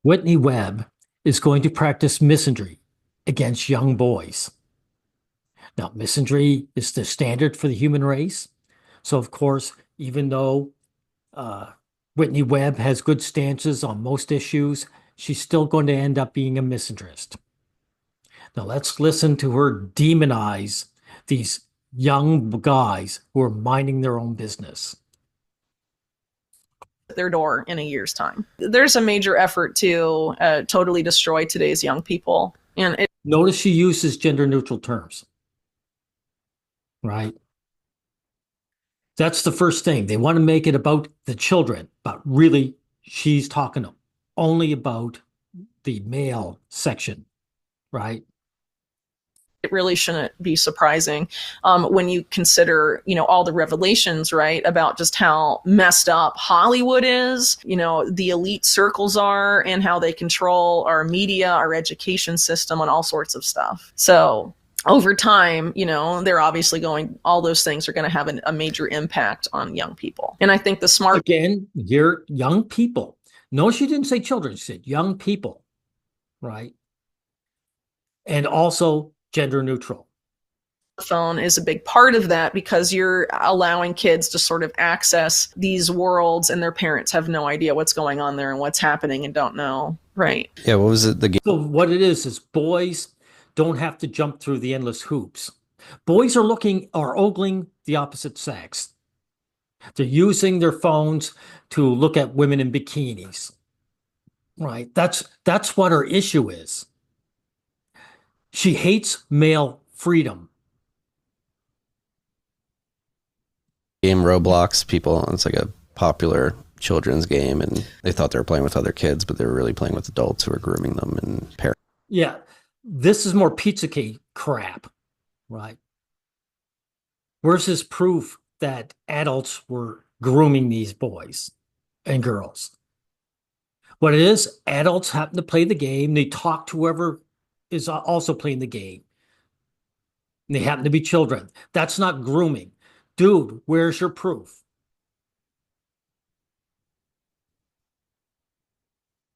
Whitney Webb is going to practice misandry against young boys. Now, misandry is the standard for the human race. So, of course, even though uh, Whitney Webb has good stances on most issues, she's still going to end up being a misandrist. Now, let's listen to her demonize these young guys who are minding their own business. Their door in a year's time. There's a major effort to totally destroy today's young people. Notice she uses gender neutral terms, right? That's the first thing. They want to make it about the children, but really, she's talking only about the male section, right? It really shouldn't be surprising when you consider, all the revelations, right, about just how messed up Hollywood is, the elite circles are, and how they control our media, our education system, and all sorts of stuff. So over time, they're obviously all those things are going to have a major impact on young people. And I think the smart. Again, you're young people. No, she didn't say children. She said young people, right? And also gender neutral. Phone is a big part of that because you're allowing kids to sort of access these worlds and their parents have no idea what's going on there and what's happening and don't know. Right. Yeah, what was it? The game? So what it is boys don't have to jump through the endless hoops. Boys are ogling the opposite sex. They're using their phones to look at women in bikinis. Right? That's what her issue is. She hates male freedom. Game Roblox, people, it's like a popular children's game, and they thought they were playing with other kids, but they were really playing with adults who were grooming them and parents. Yeah, this is more Pizzagate crap, right? Where's this proof that adults were grooming these boys and girls? What it is, adults happen to play the game. They talk to whoever is also playing the game. And they happen to be children. That's not grooming. Dude, where's your proof?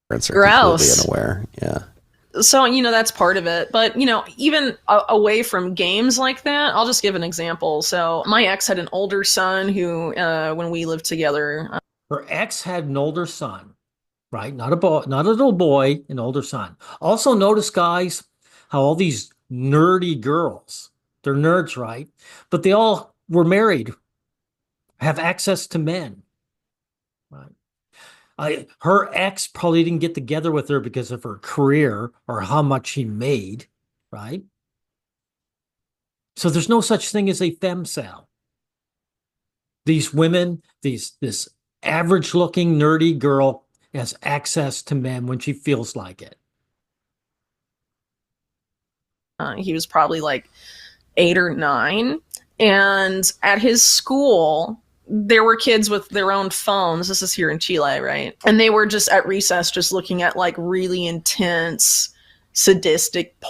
Parents are Gross. completely unaware. Yeah. So, that's part of it. But, even away from games like that, I'll just give an example. So my ex had an older son who, when we lived together. Her ex had an older son, right? Not a boy, not a little boy, an older son. Also notice, guys, how all these nerdy girls, they're nerds, right? But they all were married, have access to men, right? Her ex probably didn't get together with her because of her career or how much she made, right? So there's no such thing as a femcel. These women, this average-looking nerdy girl has access to men when she feels like it. He was probably like 8 or 9, and at his school there were kids with their own phones. This is here in Chile, right? And they were just at recess just looking at like really intense sadistic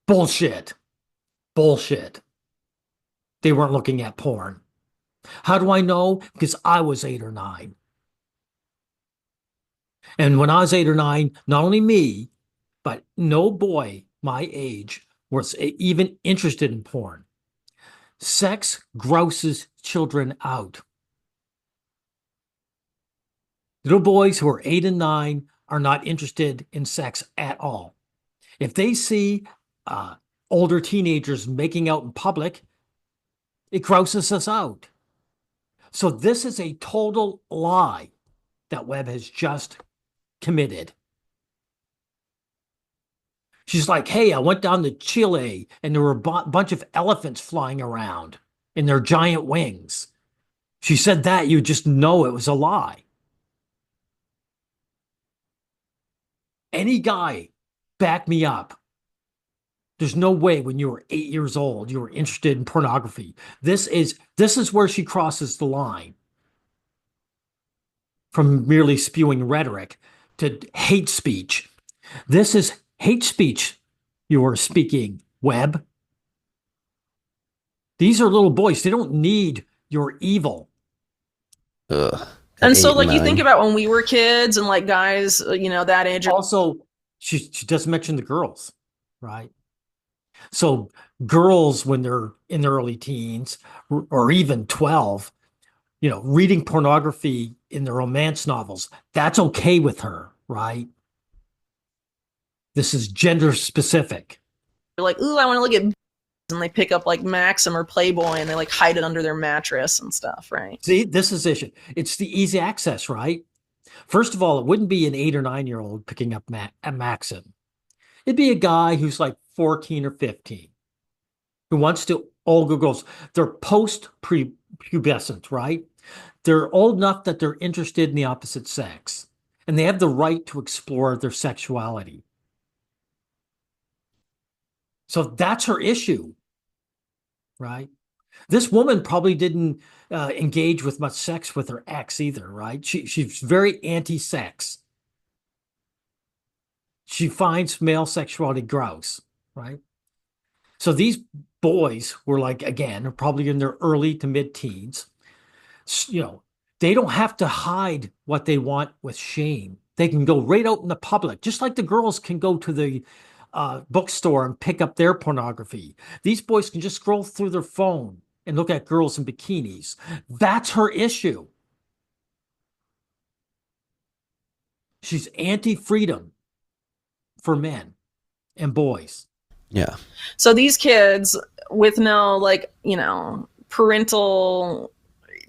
bullshit. They weren't looking at porn. How do I know? Because I was 8 or 9. And when I was 8 or 9, not only me, but no boy my age was even interested in porn. Sex grosses children out. Little boys who are 8 and 9 are not interested in sex at all. If they see older teenagers making out in public, it grosses us out. So this is a total lie that Webb has just committed. She's like, hey, I went down to Chile and there were a bunch of elephants flying around in their giant wings. She said that, you just know it was a lie. Any guy, back me up. There's no way when you were 8 years old, you were interested in pornography. This is where she crosses the line from merely spewing rhetoric to hate speech. This is hate speech you are speaking, Webb. These are little boys. They don't need your evil. Ugh. at And so, 8 and like, you think 9. about when we were kids and like guys, that age. Also, she doesn't mention the girls, right? So girls, when they're in their early teens or even 12, reading pornography in the romance novels, that's okay with her, right? This is gender specific. They're like, ooh, I want to look at, and they pick up like Maxim or Playboy and they like hide it under their mattress and stuff, right? See, this is the issue. It's the easy access, right? First of all, it wouldn't be an 8 or 9 year old picking up a Maxim. It'd be a guy who's like 14 or 15 who wants to ogle girls. They're post-pubescent, right? They're old enough that they're interested in the opposite sex, and they have the right to explore their sexuality. So that's her issue, right? This woman probably didn't engage with much sex with her ex either, right? She's very anti-sex. She finds male sexuality gross, right? So these boys were like, again, probably in their early to mid-teens. You know, they don't have to hide what they want with shame. They can go right out in the public, just like the girls can go to the bookstore and pick up their pornography. These boys can just scroll through their phone and look at girls in bikinis. That's her issue. She's anti-freedom for men and boys. Yeah. So these kids with no like, parental,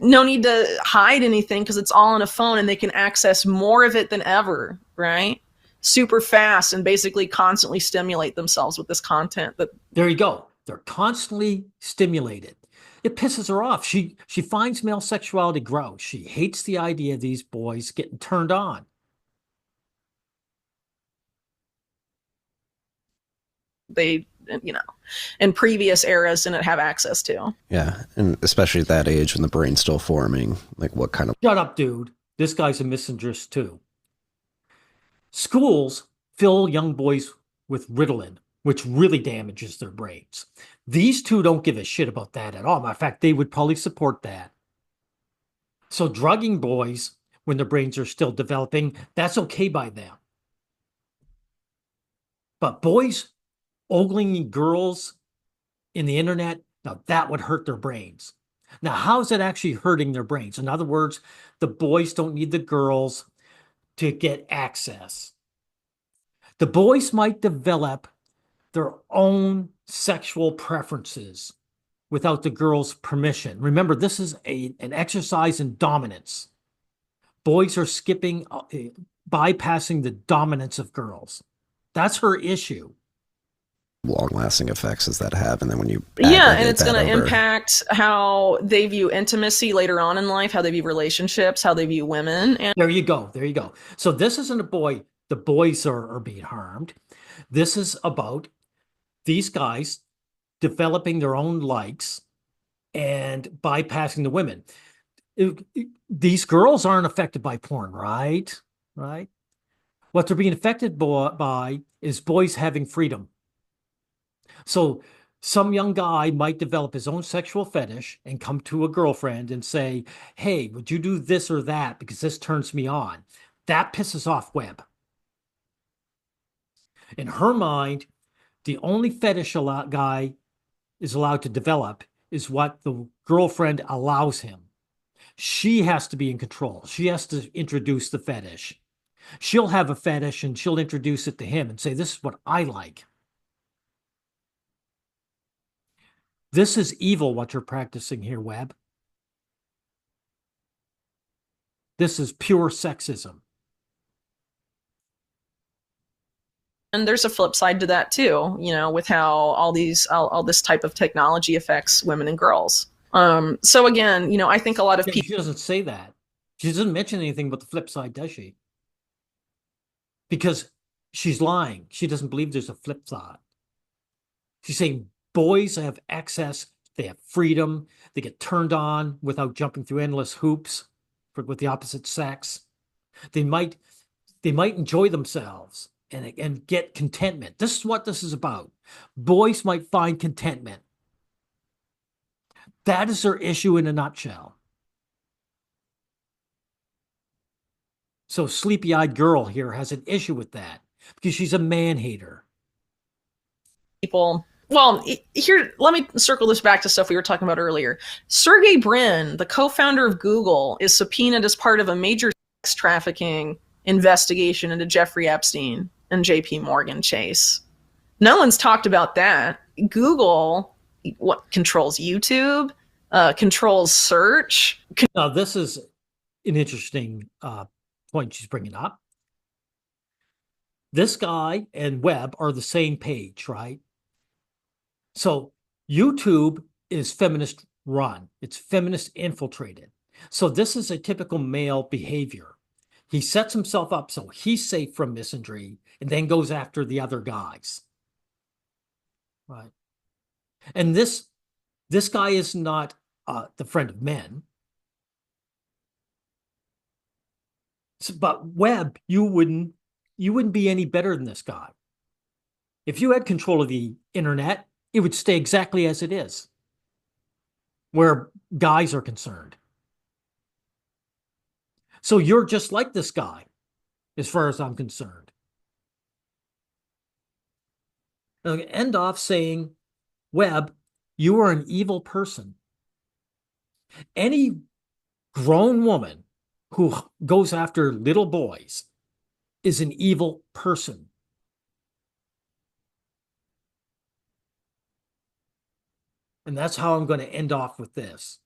no need to hide anything because it's all on a phone and they can access more of it than ever, right? Super fast and basically constantly stimulate themselves with this content. That There you go. They're constantly stimulated. It pisses her off. She finds male sexuality gross. She hates the idea of these boys getting turned on. they, in previous eras didn't have access to. Yeah. And especially at that age when the brain's still forming, like what kind of. Shut up, dude. This guy's a misandrist too. Schools fill young boys with Ritalin, which really damages their brains. These two don't give a shit about that at all. Matter of fact, they would probably support that. So drugging boys when their brains are still developing, that's okay by them. But boys ogling girls in the internet, now that would hurt their brains. Now, how is it actually hurting their brains? In other words, the boys don't need the girls to get access. The boys might develop their own sexual preferences without the girl's permission. Remember, this is an exercise in dominance. Boys are bypassing the dominance of girls. That's her issue. Long-lasting effects does that have? And then when you and it's going to impact how they view intimacy later on in life, how they view relationships, how they view women. And there you go. So this isn't a boy. The boys are being harmed. This is about these guys developing their own likes and bypassing the women. These girls aren't affected by porn, right? Right. What they're being affected by is boys having freedom. So some young guy might develop his own sexual fetish and come to a girlfriend and say, hey, would you do this or that because this turns me on? That pisses off Webb. In her mind, the only fetish a guy is allowed to develop is what the girlfriend allows him. She has to be in control. She has to introduce the fetish. She'll have a fetish and she'll introduce it to him and say, this is what I like. This is evil, what you're practicing here, Webb. This is pure sexism. And there's a flip side to that too, with how all this type of technology affects women and girls. So again, I think a lot of people. She doesn't say that. She doesn't mention anything but the flip side, does she? Because she's lying. She doesn't believe there's a flip side. She's saying boys have access, they have freedom, they get turned on without jumping through endless hoops with the opposite sex. They might enjoy themselves and get contentment. This is what this is about. Boys might find contentment. That is their issue in a nutshell. So sleepy-eyed girl here has an issue with that because she's a man-hater. People. Well, here, let me circle this back to stuff we were talking about earlier. Sergey Brin, the co-founder of Google, is subpoenaed as part of a major sex trafficking investigation into Jeffrey Epstein and JP Morgan Chase. No one's talked about that. Google, what controls YouTube, controls search. Now, this is an interesting point she's bringing up. This guy and Webb are the same page, right? So YouTube is feminist run. It's feminist infiltrated. So this is a typical male behavior. He sets himself up so he's safe from misandry and then goes after the other guys. Right. And this guy is not the friend of men. So, but Webb, you wouldn't be any better than this guy. If you had control of the internet, it would stay exactly as it is, where guys are concerned. So you're just like this guy, as far as I'm concerned. I'll end off saying, Webb, you are an evil person. Any grown woman who goes after little boys is an evil person. And that's how I'm going to end off with this.